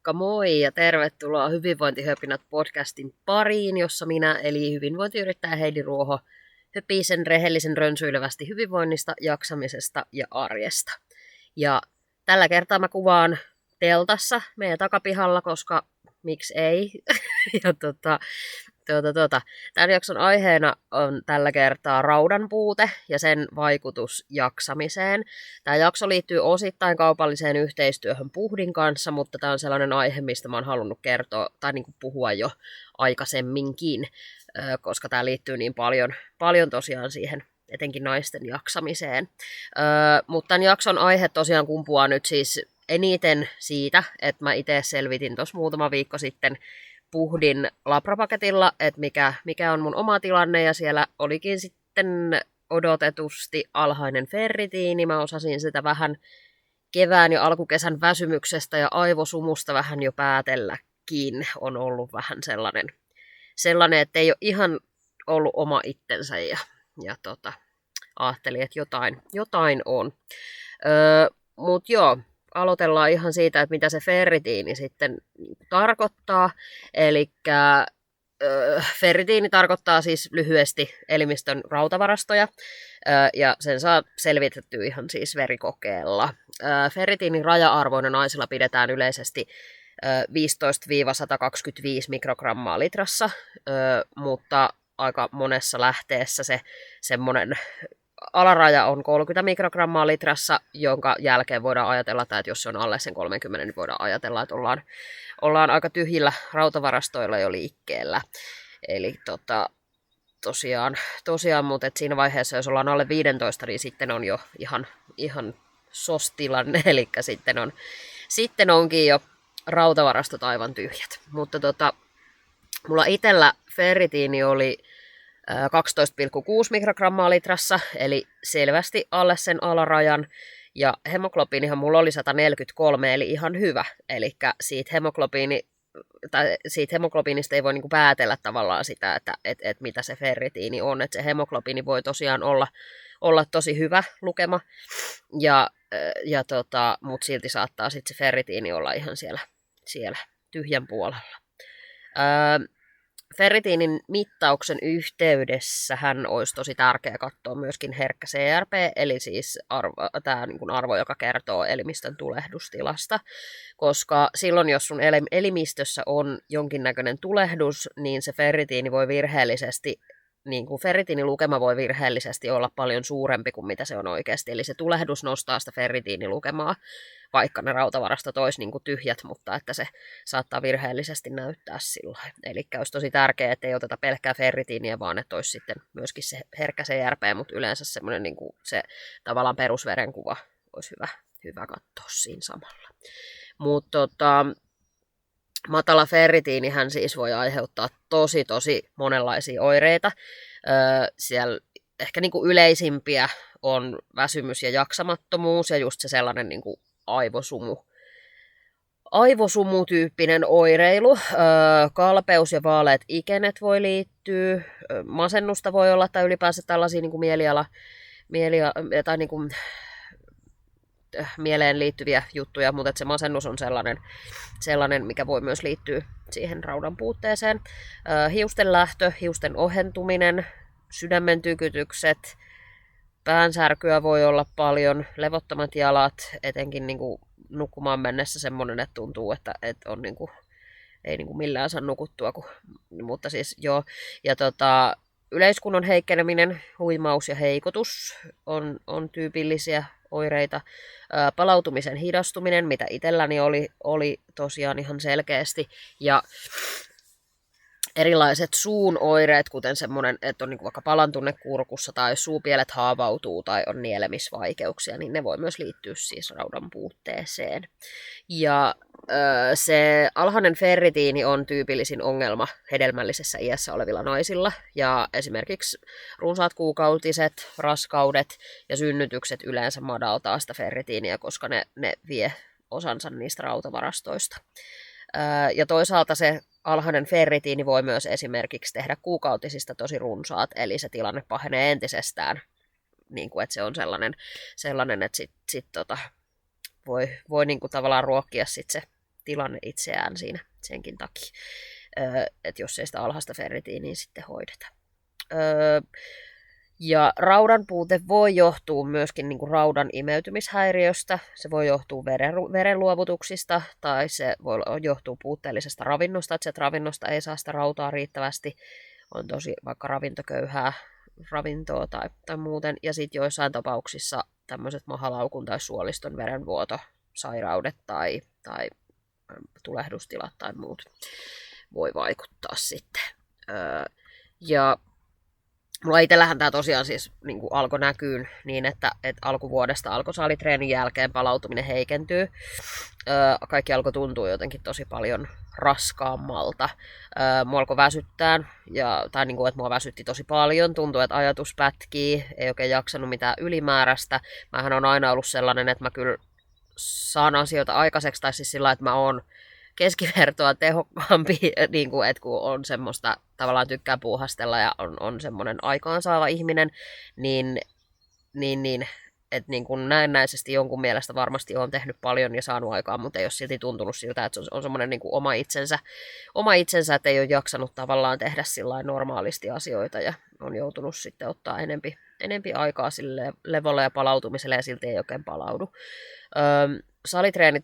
Moikka moi ja tervetuloa Hyvinvointihöpinät podcastin pariin, jossa minä eli hyvinvointiyrittäjä Heidi Ruoho höpii sen rehellisen rönsyilevästi hyvinvoinnista, jaksamisesta ja arjesta. Ja tällä kertaa mä kuvaan teltassa meidän takapihalla, koska miksi ei. ja Tämän jakson aiheena on tällä kertaa raudan puute ja sen vaikutus jaksamiseen. Tämä jakso liittyy osittain kaupalliseen yhteistyöhön Puhdin kanssa, mutta tämä on sellainen aihe, mistä mä oon halunnut kertoa tai niin kuin puhua jo aikaisemminkin, koska tämä liittyy niin paljon tosiaan siihen etenkin naisten jaksamiseen. Mutta tämän jakson aihe tosiaan kumpuaa nyt siis eniten siitä, että mä itse selvitin tuossa muutama viikko sitten Puhdin labrapaketilla, että mikä on mun oma tilanne, ja siellä olikin sitten odotetusti alhainen ferritiini. Mä osasin sitä vähän kevään ja alkukesän väsymyksestä ja aivosumusta vähän jo päätelläkin. On ollut vähän sellainen että ei ole ihan ollut oma itsensä, ja ajattelin, että jotain on. Mut joo. Aloitellaan ihan siitä, että mitä se ferritiini sitten tarkoittaa. Eli ferritiini tarkoittaa siis lyhyesti elimistön rautavarastoja, ja sen saa selvitettyä ihan siis verikokeella. Ferritiinin raja-arvoina naisilla pidetään yleisesti 15-125 mikrogrammaa litrassa, mutta aika monessa lähteessä se semmoinen alaraja on 30 mikrogrammaa litrassa, jonka jälkeen voidaan ajatella, että jos se on alle sen 30, niin voidaan ajatella, että ollaan aika tyhjillä rautavarastoilla jo liikkeellä. Eli tosiaan mutta siinä vaiheessa, jos ollaan alle 15, niin sitten on jo ihan SOS-tilanne, eli sitten onkin jo rautavarastot aivan tyhjät. Mutta mulla itsellä ferritiini oli 12,6 mikrogrammaa litrassa, eli selvästi alle sen alarajan, ja hemoglobiinihan mulla oli 143, eli ihan hyvä, eli siitä hemoglobiinista ei voi niinku päätellä tavallaan sitä, että mitä se ferritiini on, että se hemoglobiini voi tosiaan olla tosi hyvä lukema, mutta silti saattaa sitten se ferritiini olla ihan siellä tyhjän puolella. Ferritiinin mittauksen yhteydessähän olisi tosi tärkeää katsoa myöskin herkkä CRP, eli siis tämä niin arvo, joka kertoo elimistön tulehdustilasta, koska silloin, jos sun elimistössä on jonkinnäköinen tulehdus, niin se ferritiini voi virheellisesti, ferritiinilukema voi virheellisesti olla paljon suurempi kuin mitä se on oikeasti, eli se tulehdus nostaa sitä ferritiinilukemaa, vaikka ne rautavarastot olisi niin kuin tyhjät, mutta että se saattaa virheellisesti näyttää sillä. Eli olisi tosi tärkeää, että ei oteta pelkkää ferritiiniä, vaan että olisi sitten myöskin se herkkä CRP, mutta yleensä semmoinen niin kuin se tavallaan perusverenkuva olisi hyvä katsoa siinä samalla. Mutta matala ferritiinihän siis voi aiheuttaa tosi monenlaisia oireita. Siellä ehkä niin kuin yleisimpiä on väsymys ja jaksamattomuus ja just se sellainen niin kuin aivosumutyyppinen oireilu. Kalpeus ja vaaleat ikenet voi liittyä. Masennusta voi olla tai ylipäänsä tällaisia niin kuin tai niin kuin mieleen liittyviä juttuja, mutta se masennus on sellainen, mikä voi myös liittyä siihen raudan puutteeseen. Hiusten lähtö, hiusten ohentuminen, sydämen tykytykset, päänsärkyä voi olla paljon, levottomat jalat, etenkin niin kuin nukkumaan mennessä semmoinen, että tuntuu, että on niin kuin, ei niin kuin millään saa nukuttua, mutta siis joo. Ja yleiskunnon heikkeneminen, huimaus ja heikotus on tyypillisiä oireita. Palautumisen hidastuminen, mitä itselläni oli tosiaan ihan selkeästi, ja erilaiset suun oireet, kuten semmoinen, että on niin vaikka palantunne kurkussa tai suupielet haavautuu tai on nielemisvaikeuksia, niin ne voi myös liittyä siis raudan puutteeseen. Ja se alhainen ferritiini on tyypillisin ongelma hedelmällisessä iässä olevilla naisilla, ja esimerkiksi runsaat kuukautiset, raskaudet ja synnytykset yleensä madaltaa sitä ferritiiniä, koska ne vie osansa niistä rautavarastoista. Ja toisaalta se alhainen ferritiini voi myös esimerkiksi tehdä kuukautisista tosi runsaat, eli se tilanne pahenee entisestään, niin kuin, että se on sellainen että sit voi niin kuin tavallaan ruokkia sit se tilanne itseään siinä senkin takia, että jos ei sitä alhaista ferritiiniä sitten hoideta. Ja raudan puute voi johtua myöskin niin kuin raudan imeytymishäiriöstä, se voi johtua verenluovutuksista tai se voi johtua puutteellisesta ravinnosta, että sieltä ravinnosta ei saa sitä rautaa riittävästi, on tosi vaikka ravintoköyhää ravintoa tai muuten. Ja sitten joissain tapauksissa tämmöiset mahalaukun tai suoliston verenvuotosairaudet tai tulehdustilat tai muut voi vaikuttaa sitten. Ja mulla itsellähän tämä tosiaan siis niin kuin alkoi näkyyn niin, että alkuvuodesta alkoi salitreenin jälkeen palautuminen heikentyy. Kaikki alkoi tuntua jotenkin tosi paljon raskaammalta. Mua alkoi väsyttää, tai niin kuin, että mua väsytti tosi paljon. Tuntui, että ajatus pätkii, ei oikein jaksanut mitään ylimääräistä. Mähän on aina ollut sellainen, että mä kyllä saan asioita aikaiseksi, tai siis sillä, että mä oon keskivertoa tehokkaampi, niin kuin, että kun on semmoista, tavallaan tykkää puuhastella ja on semmoinen aikaansaava ihminen, niin että niin kuin näennäisesti jonkun mielestä varmasti on tehnyt paljon ja saanut aikaa, mutta ei ole silti tuntunut siltä, että se on semmoinen niin kuin oma itsensä, että ei ole jaksanut tavallaan tehdä sillä normaalisti asioita ja on joutunut sitten ottaa enempi aikaa sille levolle ja palautumiselle ja silti ei oikein palaudu. Salitreenit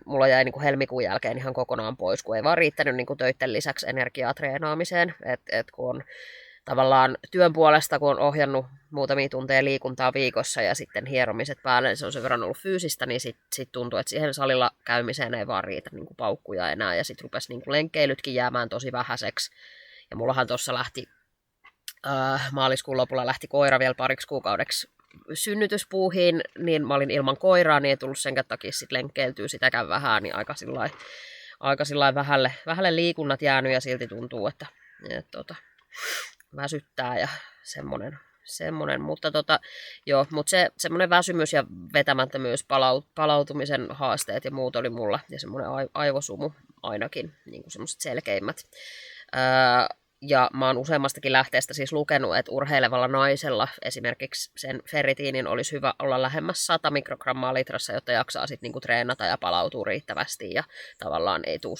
mulla jäi niin kuin helmikuun jälkeen ihan kokonaan pois, kun ei vaan riittänyt niin kuin töiden lisäksi energiaa treenaamiseen. Et kun on tavallaan työn puolesta, kun on ohjannut muutamia tunteja liikuntaa viikossa ja sitten hieromiset päälle, niin se on sen verran ollut fyysistä, niin sit tuntuu, että siihen salilla käymiseen ei vaan riitä niin kuin paukkuja enää. Ja sitten rupesi niin kuin lenkkeilytkin jäämään tosi vähäiseksi. Ja mullahan tuossa maaliskuun lopulla lähti koira vielä pariksi kuukaudeksi synnytyspuuhiin, niin mä olin ilman koiraa, niin ei tullut sen takia sit lenkkeiltyä sitäkään vähän, niin aika sillai vähälle liikunnat jäänyt ja silti tuntuu, että väsyttää ja semmonen. Mutta se semmoinen väsymys ja vetämättömyys, palautumisen haasteet ja muut oli mulla ja semmoinen aivosumu ainakin, niin kuin semmoiset selkeimmät. Ja mä oon useammastakin lähteestä siis lukenut, että urheilevalla naisella esimerkiksi sen ferritiinin olisi hyvä olla lähemmäs 100 mikrogrammaa litrassa, jotta jaksaa sitten niinku treenata ja palautua riittävästi ja tavallaan ei tule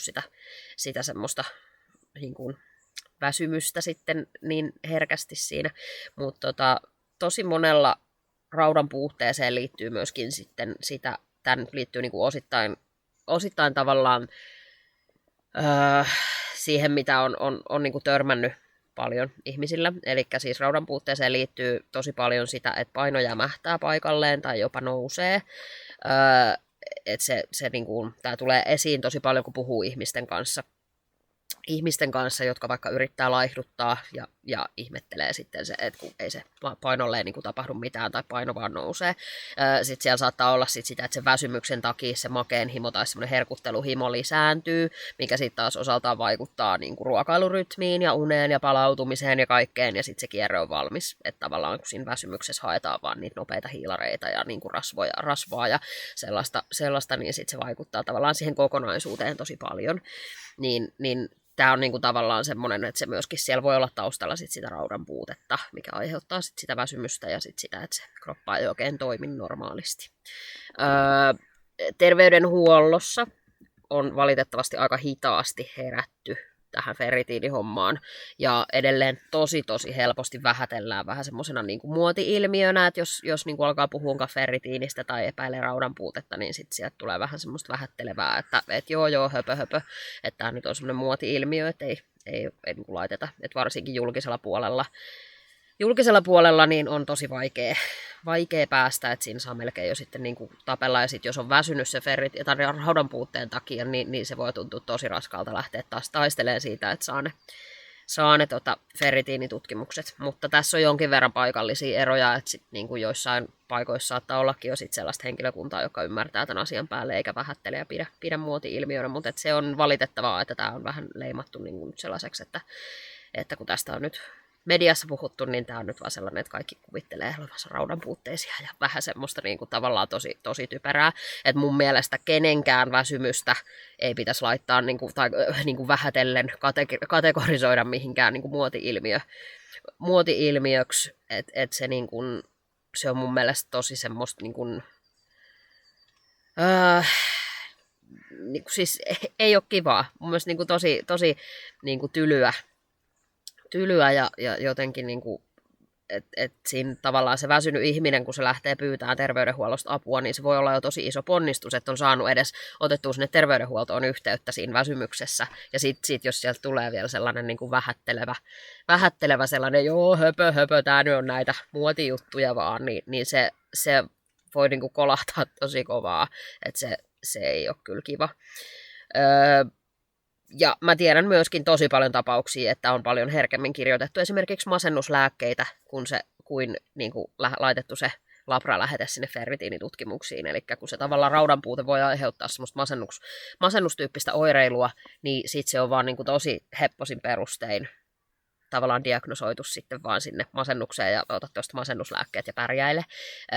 sitä semmoista niinku väsymystä sitten niin herkästi siinä. Mutta tosi monella raudan puutteeseen liittyy myöskin sitten tämä nyt liittyy niinku osittain tavallaan siihen, mitä on niin kuin törmännyt paljon ihmisillä. Eli siis raudan puutteeseen liittyy tosi paljon sitä, että paino jämähtää paikalleen tai jopa nousee. Että se niin kuin, tämä tulee esiin tosi paljon, kun puhuu ihmisten kanssa, jotka vaikka yrittää laihduttaa ja ihmettelee sitten se, että kun ei se painolle niin kuin tapahdu mitään tai paino vaan nousee. Sitten siellä saattaa olla sitä, että se väsymyksen takia se makeen himo tai semmoinen herkutteluhimo lisääntyy, mikä sitten taas osaltaan vaikuttaa niin kuin ruokailurytmiin ja uneen ja palautumiseen ja kaikkeen, ja sitten se kierre on valmis. Että tavallaan kun siinä väsymyksessä haetaan vaan niitä nopeita hiilareita ja niin kuin rasvaa ja sellaista, niin sitten se vaikuttaa tavallaan siihen kokonaisuuteen tosi paljon. Niin tämä on niinku tavallaan semmoinen, että se myöskin siellä voi olla taustalla sitä raudan puutetta, mikä aiheuttaa sitä väsymystä ja sitä, että se kroppa ei oikein toimi normaalisti. Terveydenhuollossa on valitettavasti aika hitaasti herätty tähän ferritiinihommaan ja edelleen tosi helposti vähätellään vähän semmoisena niin kuin muoti-ilmiönä, että jos niin kuin alkaa puhua ferritiinistä tai epäilee raudan puutetta, niin sitten sieltä tulee vähän semmoista vähättelevää, että joo, höpö, että tämä nyt on semmoinen muoti-ilmiö, että ei niin kuin laiteta, että varsinkin julkisella puolella niin on tosi vaikea päästä, että siinä saa melkein jo sitten niin kuin tapella, ja sitten jos on väsynyt se raudan puutteen takia, niin se voi tuntua tosi raskaalta lähteä taas taistelemaan siitä, että saa ne ferritiinitutkimukset. Mutta tässä on jonkin verran paikallisia eroja, että sit niin kuin joissain paikoissa saattaa ollakin jo sit sellaista henkilökuntaa, joka ymmärtää tämän asian päälle eikä vähättele ja pidä muoti-ilmiönä, mutta se on valitettavaa, että tämä on vähän leimattu niin kuin nyt sellaiseksi, että kun tästä on nyt mediassa puhuttu, niin tämä on nyt vaan sellainen, että kaikki kuvittelee olevansa raudan puutteisia ja vähän semmoista niin kuin tavallaan tosi typerää. Että mun mielestä kenenkään väsymystä ei pitäisi laittaa niin kuin, tai niin kuin vähätellen kategorisoida mihinkään niin kuin muoti-ilmiöksi. Että se, niin kuin, se on mun mielestä tosi semmoista niin kuin, niin kuin siis ei ole kivaa. Mun mielestä niin kuin tosi niin kuin tylyä ja jotenkin niin kuin, et siinä tavallaan se väsynyt ihminen, kun se lähtee pyytämään terveydenhuollosta apua, niin se voi olla jo tosi iso ponnistus, että on saanut edes otettua sinne terveydenhuoltoon yhteyttä siinä väsymyksessä. Ja sit jos sieltä tulee vielä sellainen niin kuin vähättelevä sellainen, joo, höpö, tää nyt on näitä muotijuttuja vaan, niin se voi niin kuin kolahtaa tosi kovaa, että se ei ole kyllä kiva. Ja mä tiedän myöskin tosi paljon tapauksia, että on paljon herkemmin kirjoitettu esimerkiksi masennuslääkkeitä, kuin niin kuin laitettu se labra-lähete sinne ferritiinitutkimuksiin. Eli kun se tavallaan raudanpuute voi aiheuttaa semmoista masennustyyppistä oireilua, niin sit se on vaan niin kuin tosi hepposin perustein tavallaan diagnosoitu sitten vaan sinne masennukseen ja otat tuosta masennuslääkkeet ja pärjäile.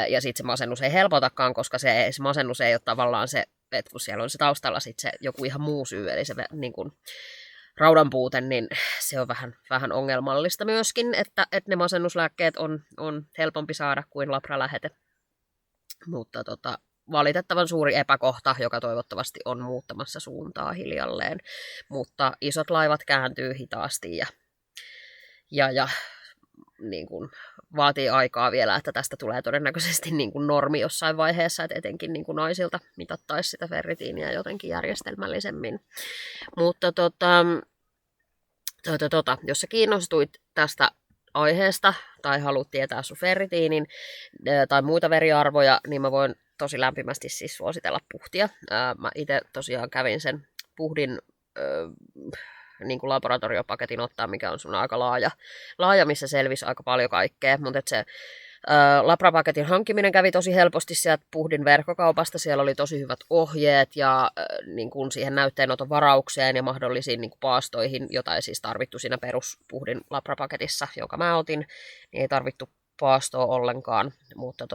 Ja sitten se masennus ei helpotakaan, koska se masennus ei ole tavallaan se, että kun siellä on se taustalla sitten se joku ihan muu syy, eli se niin kuin raudanpuute, niin se on vähän ongelmallista myöskin, että ne masennuslääkkeet on helpompi saada kuin labralähete. Mutta valitettavan suuri epäkohta, joka toivottavasti on muuttamassa suuntaa hiljalleen. Mutta isot laivat kääntyy hitaasti ja niin kuin vaatii aikaa vielä, että tästä tulee todennäköisesti niin kuin normi jossain vaiheessa, että etenkin niin kuin naisilta mitattaisi sitä ferritiiniä jotenkin järjestelmällisemmin. Mutta jos sä kiinnostuit tästä aiheesta tai haluat tietää sun ferritiinin tai muita veriarvoja, niin mä voin tosi lämpimästi siis suositella puhtia. Mä itse tosiaan kävin sen puhdin niin kuin laboratoriopaketin ottaa, mikä on sun aika laaja, missä selvisi aika paljon kaikkea, mutta se labrapaketin hankkiminen kävi tosi helposti sieltä puhdin verkkokaupasta, siellä oli tosi hyvät ohjeet ja niin kuin siihen näytteenoton varaukseen ja mahdollisiin niin kuin paastoihin, jota ei siis tarvittu siinä peruspuhdin labrapaketissa, jonka mä otin, niin ei tarvittu paastoa ollenkaan, mutta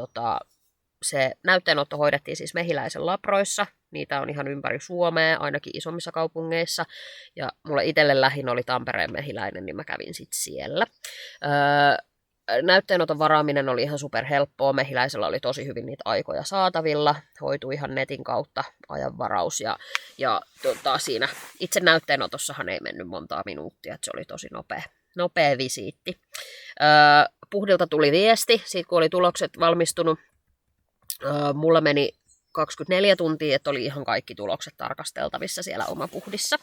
se näytteenotto hoidettiin siis Mehiläisen labroissa. Niitä on ihan ympäri Suomea, ainakin isommissa kaupungeissa. Ja mulle itselle lähin oli Tampereen Mehiläinen, niin mä kävin sitten siellä. Näytteenoton varaaminen oli ihan superhelppoa. Mehiläisellä oli tosi hyvin niitä aikoja saatavilla. Hoitui ihan netin kautta ajanvaraus. Ja siinä itse näytteenotossahan ei mennyt montaa minuuttia. Että se oli tosi nopea visiitti. Puhdilta tuli viesti, siitä kun oli tulokset valmistunut. Mulla meni 24 tuntia, että oli ihan kaikki tulokset tarkasteltavissa siellä Omapuhdissa.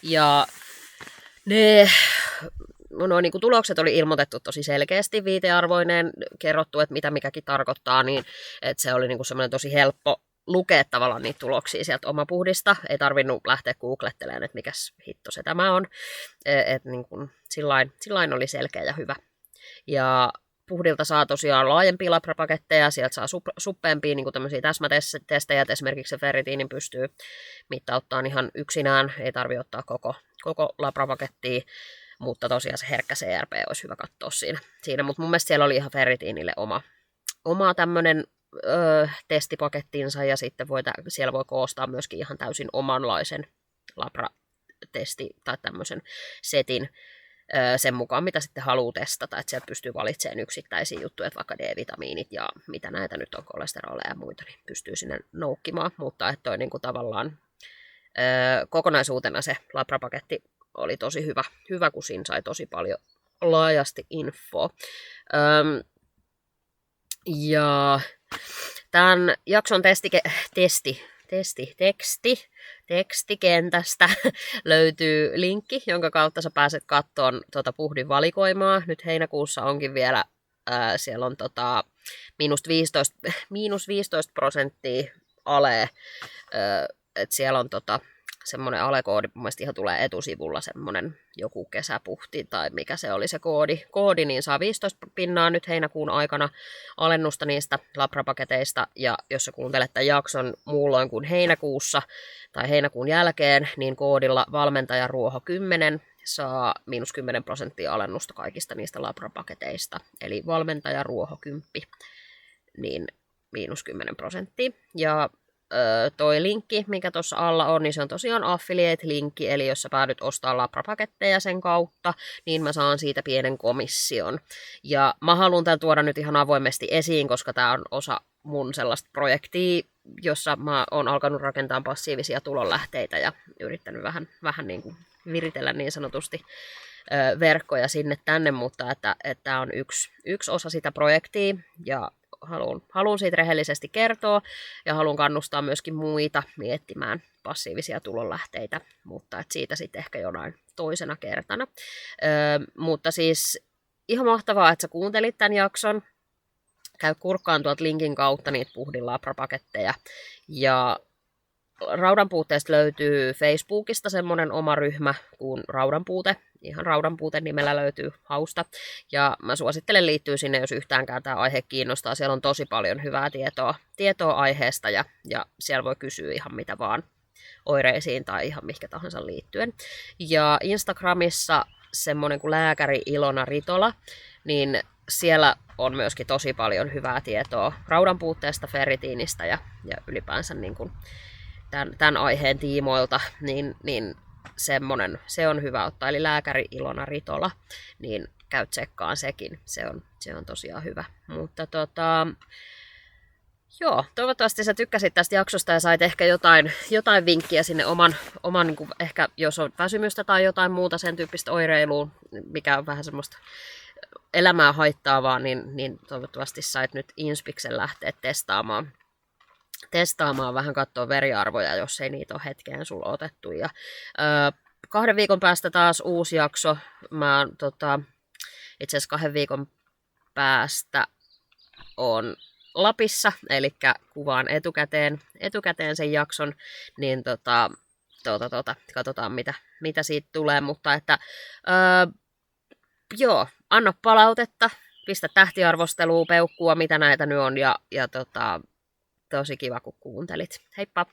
Ja niin kuin tulokset oli ilmoitettu tosi selkeästi, viitearvoineen kerrottu, että mitä mikäkin tarkoittaa, niin että se oli niin kuin semmoinen tosi helppo lukea tavallaan niitä tuloksia sieltä Omapuhdista. Ei tarvinnut lähteä googlettelemaan, että mikäs hitto se tämä on. Että niin kuin sillain oli selkeä ja hyvä. Ja Puhdilta saa tosiaan laajempia labrapaketteja, sieltä saa suppeampia niin tämmöisiä täsmätestejä, että esimerkiksi se ferritiinin pystyy mittauttamaan ihan yksinään, ei tarvitse ottaa koko labrapakettia, mutta tosiaan se herkkä CRP olisi hyvä katsoa siinä. Mutta mun mielestä siellä oli ihan ferritiinille oma tämmöinen testipakettinsa, ja sitten siellä voi koostaa myöskin ihan täysin omanlaisen labratesti tai tämmöisen setin, sen mukaan, mitä sitten haluaa testata, että sieltä pystyy valitsemaan yksittäisiä juttuja, että vaikka D-vitamiinit ja mitä näitä nyt on, kolesteroleja ja muita, niin pystyy sinne noukkimaan, mutta että toi niin kuin tavallaan kokonaisuutena se labrapaketti oli tosi hyvä, kun siinä sai tosi paljon laajasti infoa. Ja tämän jakson tekstikentästä löytyy linkki, jonka kautta sä pääset katsomaan puhdin valikoimaa. Nyt heinäkuussa onkin vielä, siellä on -15% ale, että siellä on semmoinen alekoodi, mun mielestä ihan tulee etusivulla semmoinen joku kesäpuhti tai mikä se oli se koodi, niin saa 15% nyt heinäkuun aikana alennusta niistä labrapaketeista, ja jos sä kuuntelet tämän jakson muulloin kuin heinäkuussa tai heinäkuun jälkeen, niin koodilla valmentajaruoho 10 saa -10% alennusta kaikista niistä labrapaketeista, eli valmentajaruoho 10, niin -10%, ja toi linkki, mikä tuossa alla on, niin se on tosiaan affiliate-linkki, eli jos sä päädyt ostaa labrapaketteja sen kautta, niin mä saan siitä pienen komission. Ja mä haluan tämän tuoda nyt ihan avoimesti esiin, koska tämä on mun sellaista projektia, jossa mä oon alkanut rakentaa passiivisia tulonlähteitä ja yrittänyt vähän niin kuin viritellä niin sanotusti verkkoja sinne tänne, mutta että tämä on yksi osa sitä projektia ja haluan siitä rehellisesti kertoa ja haluan kannustaa myöskin muita miettimään passiivisia tulonlähteitä, mutta että siitä sitten ehkä jonain toisena kertana. Mutta siis ihan mahtavaa, että sä kuuntelit tämän jakson. Käy kurkkaan tuolta linkin kautta niitä Puhdin Labra-paketteja. Ja Raudanpuutteesta löytyy Facebookista semmoinen oma ryhmä kuin Raudanpuute. Ihan Raudanpuute nimellä löytyy hausta. Ja mä suosittelen liittyä sinne, jos yhtäänkään tämä aihe kiinnostaa. Siellä on tosi paljon hyvää tietoa aiheesta ja siellä voi kysyä ihan mitä vaan oireisiin tai ihan mihinkä tahansa liittyen. Ja Instagramissa semmoinen kuin lääkäri Ilona Ritola, niin siellä on myöskin tosi paljon hyvää tietoa raudanpuutteesta, ferritiinistä ja ylipäänsä niin kuin tämän aiheen tiimoilta, niin semmoinen, se on hyvä ottaa. Eli lääkäri Ilona Ritola, niin käy tsekkaan sekin. Se on tosiaan hyvä. Mutta joo, toivottavasti sä tykkäsit tästä jaksosta ja sait ehkä jotain vinkkiä sinne oman niin kuin ehkä jos on väsymystä tai jotain muuta sen tyyppistä oireiluun, mikä on vähän semmoista elämää haittaavaa, niin toivottavasti sait nyt Inspiksen lähteä testaamaan vähän katsoa veriarvoja, jos ei niitä ole hetkeen sulla otettu. Ja 2 viikon päästä taas uusi jakso. Mä itse asiassa 2 viikon päästä on Lapissa, eli kuvaan etukäteen sen jakson, niin katsotaan mitä siitä tulee, mutta että joo, anna palautetta, pistä tähtiarvostelua, peukkua, mitä näitä nyt on, ja tosi kiva kun kuuntelit. Heippa!